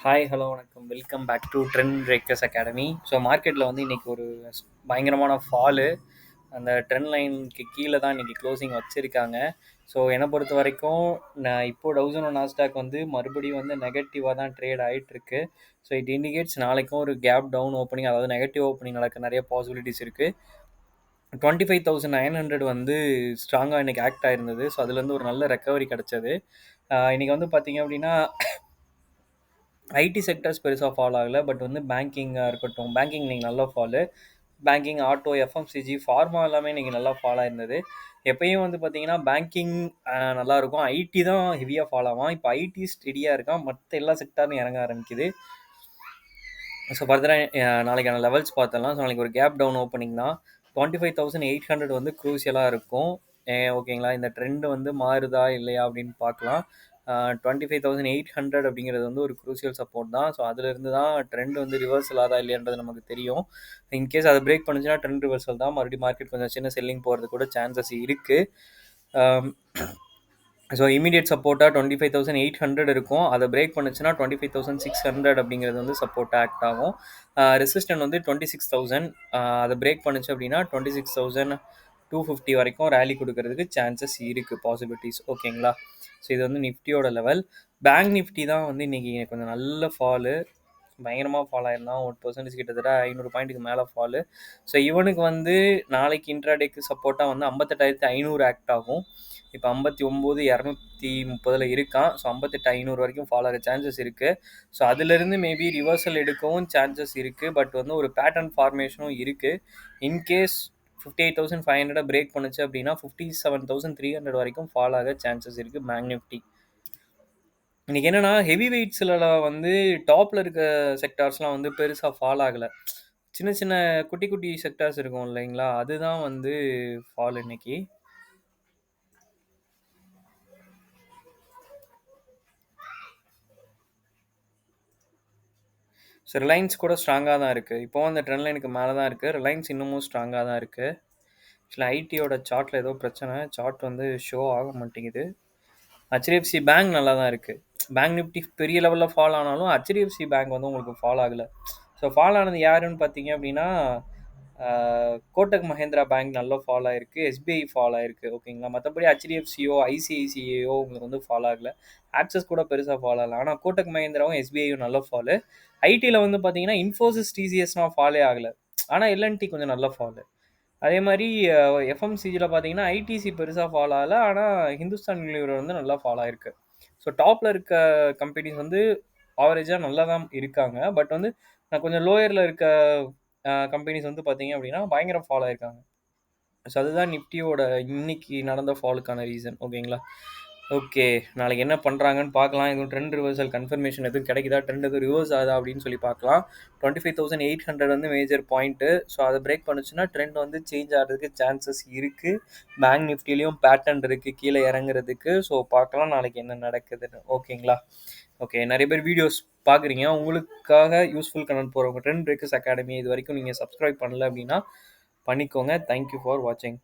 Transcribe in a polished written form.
Hi, hello, வணக்கம். Welcome back to trend breakers academy. So மார்க்கெட்டில் வந்து இன்றைக்கி ஒரு பயங்கரமான ஃபாலு. அந்த ட்ரெண்ட் லைனுக்கு கீழே தான் இன்றைக்கி க்ளோசிங் வச்சுருக்காங்க. ஸோ என்னை பொறுத்த வரைக்கும் நான் இப்போது டவுசன் நாஸ்டாக் வந்து மறுபடியும் வந்து நெகட்டிவாக தான் ட்ரேட் ஆகிட்டுருக்கு. ஸோ இட் இண்டிகேட்ஸ் நாளைக்கும் ஒரு கேப் டவுன் ஓப்பனிங், அதாவது நெகட்டிவ் ஓப்பனிங் நடக்க நிறைய பாசிபிலிட்டிஸ் இருக்குது. 25,900 வந்து ஸ்ட்ராங்காக இன்றைக்கி ஆக்ட் ஆகிருந்தது. ஸோ அதுலேருந்து ஒரு நல்ல ரெக்கவரி கிடச்சது. இன்றைக்கி வந்து பார்த்திங்க அப்படின்னா ஐடி செக்டர்ஸ் பெருசாக ஃபாலோ ஆகலை. பட் வந்து பேங்கிங்காக இருக்கட்டும், பேங்கிங் இன்றைக்கி நல்லா fall. Banking, auto, FMCG, pharma எல்லாமே இன்றைக்கி நல்லா ஃபாலோ ஆயிருந்தது. எப்பயும் வந்து பார்த்தீங்கன்னா பேங்கிங் நல்லாயிருக்கும், ஐடி தான் ஹெவியாக ஃபாலோ ஆகும். இப்போ ஐடி ஸ்டெடியாக இருக்கான், மற்ற எல்லா செக்டாரும் இறங்க ஆரம்பிக்குது. ஸோ ஃபர்தராக நாளைக்கான லெவல்ஸ் பார்த்தலாம். ஸோ நாளைக்கு ஒரு கேப் டவுன் ஓப்பனிங் தான். 25,800 வந்து க்ரூசியலாக இருக்கும். ஓகேங்களா, இந்த ட்ரெண்டு வந்து மாறுதா இல்லையா அப்படின்னு பார்க்கலாம். 25,800 அப்படிங்கிறது வந்து ஒரு க்ரூசியல் சப்போர்ட் தான். ஸோ அதிலிருந்து தான் ட்ரெண்ட் வந்து ரிவர்சல் ஆதா இல்லையான்றது நமக்கு தெரியும். இன்கேஸ் அதை பிரேக் பண்ணுச்சுன்னா ட்ரெண்ட் ரிவர்சல் தான். மறுபடியும் மார்க்கெட் கொஞ்சம் சின்ன செல்லிங் போகிறது கூட சான்சஸ் இருக்குது. ஸோ இமீடியட் சப்போர்ட்டாக 25,800 இருக்கும். அதை பிரேக் பண்ணுச்சுன்னா 25,600 அப்படிங்கிறது வந்து சப்போர்ட் ஆக்ட் ஆகும். ரெசிஸ்டன்ட் வந்து 26,000. அதை பிரேக் பண்ணுச்சு அப்படின்னா 26,250 வரைக்கும் ரேலி கொடுக்கறதுக்கு சான்சஸ் இருக்குது, பாசிபிலிட்டிஸ். ஓகேங்களா, ஸோ இது வந்து நிஃப்டியோட லெவல். பேங்க் நிஃப்டி தான் வந்து இன்றைக்கி கொஞ்சம் நல்ல ஃபாலு, பயங்கரமாக ஃபாலோ ஆயிருந்தான். 1% கிட்டத்தட்ட 500 பாயிண்ட்டுக்கு மேலே ஃபாலு. ஸோ இவனுக்கு வந்து நாளைக்கு இன்ட்ராடேக்கு சப்போர்ட்டாக வந்து 58,500 ஆக்ட் ஆகும். இப்போ 59,230 இருக்கான். ஸோ 58,500 வரைக்கும் ஃபாலோ ஆக சான்சஸ் இருக்குது. ஸோ அதிலிருந்து மேபி ரிவர்சல் எடுக்கவும் சான்சஸ் இருக்குது. பட் வந்து ஒரு பேட்டர்ன் ஃபார்மேஷனும் இருக்குது. இன்கேஸ் 58,500 பிரேக் பண்ணுச்சு அப்படின்னா 57,300 வரைக்கும் ஃபாலோ ஆக சான்சஸ் இருக்குது பேங்க் நிஃப்டி. இன்றைக்கி என்னென்னா ஹெவி வெயிட்ஸில் வந்து டாப்பில் இருக்க செக்டார்ஸ்லாம் வந்து பெருசாக ஃபாலோ ஆகலை. சின்ன சின்ன குட்டி குட்டி செக்டார்ஸ் இருக்கும் இல்லைங்களா, அதுதான் வந்து ஃபால் இன்னைக்கு. ஸோ ரிலையன்ஸ் கூட ஸ்ட்ராங்காக தான் இருக்குது. இப்போது அந்த ட்ரெண்ட் லைனுக்கு மேலே தான் இருக்குது. ரிலையன்ஸ் இன்னமும் ஸ்ட்ராங்காக தான் இருக்குது. ஆக்சுவலி ஐடியோட சார்ட்டில் ஏதோ பிரச்சனை, சார்ட் வந்து ஷோ ஆக மாட்டேங்குது. ஹெச்டிஎஃப்சி பேங்க் நல்லா தான் இருக்குது. பேங்க் நிஃப்டி பெரிய லெவலில் ஃபால் ஆனாலும் ஹெச்டிஎஃப்சி பேங்க் வந்து உங்களுக்கு ஃபால் ஆகலை. ஸோ ஃபால் ஆனது யாருன்னு பார்த்தீங்க அப்படின்னா கோட்டக் மஹேந்திரா பேங்க் நல்லா ஃபால் ஆகிருக்கு, எஸ்பிஐ ஃபால் ஆகிருக்கு. ஓகேங்களா, மற்றபடி ஹெச்டிஎஃப்சியோ ஐசிஐசிஐயோ உங்களுக்கு வந்து ஃபால் ஆகலை. ஆக்சஸ் கூட பெருசாக ஃபால் ஆகலை. ஆனால் கோட்டக் மஹேந்திராவும் எஸ்பிஐயும் நல்ல ஃபாலு. ஐடியில் வந்து பார்த்தீங்கன்னா இன்ஃபோசிஸ், டிசிஎஸ்லாம் ஃபாலே ஆகலை. ஆனால் எல்என்டி கொஞ்சம் நல்ல ஃபாலு. அதே மாதிரி எஃப்எம்சிஜியில் பார்த்தீங்கன்னா ஐடிசி பெருசாக ஃபாலோ ஆகலை. ஆனால் ஹிந்துஸ்தான் யூனிலிவர் வந்து நல்லா ஃபாலோ ஆகிருக்கு. ஸோ டாப்பில் இருக்க கம்பெனிஸ் வந்து ஆவரேஜாக நல்லா தான் இருக்காங்க. பட் வந்து நான் கொஞ்சம் லோயரில் இருக்க கம்பெனிஸ் வந்து பார்த்தீங்க அப்படின்னா பயங்கரம் ஃபாலோ ஆகிருக்காங்க. ஸோ அதுதான் நிஃப்டியோட இன்னைக்கு நடந்த ஃபாலுக்கான ரீசன். ஓகேங்களா, ஓகே, நாளைக்கு என்ன பண்ணுறாங்கன்னு பார்க்கலாம். எதுவும் ட்ரெண்ட் ரிவர்சல் கன்ஃபர்மேஷன் எதுவும் கிடைக்குதா, ட்ரெண்ட் எதுவும் ரிவர்ஸ் ஆகுதா அப்படின்னு சொல்லி பார்க்கலாம். 25,800 வந்து மேஜர் பாயிண்ட்டு. ஸோ அதை பிரேக் பண்ணுச்சுன்னா ட்ரெண்ட் வந்து சேஞ்ச் ஆகிறதுக்கு சான்சஸ் இருக்குது. பேங்க் நிஃப்டிலையும் பேட்டர்ன் இருக்குது கீழே இறங்குறதுக்கு. ஸோ பார்க்கலாம் நாளைக்கு என்ன நடக்குதுன்னு. ஓகேங்களா, ஓகே, நிறைய பேர் வீடியோஸ் பார்க்குறீங்க, உங்களுக்காக யூஸ்ஃபுல் கனெக்ட் போகிறவங்க ட்ரெண்ட் பிரேக்கர்ஸ் அகாடமி இது வரைக்கும் நீங்கள் சப்ஸ்கிரைப் பண்ணல அப்படின்னா பண்ணிக்கோங்க. தேங்க்யூ ஃபார் வாட்சிங்.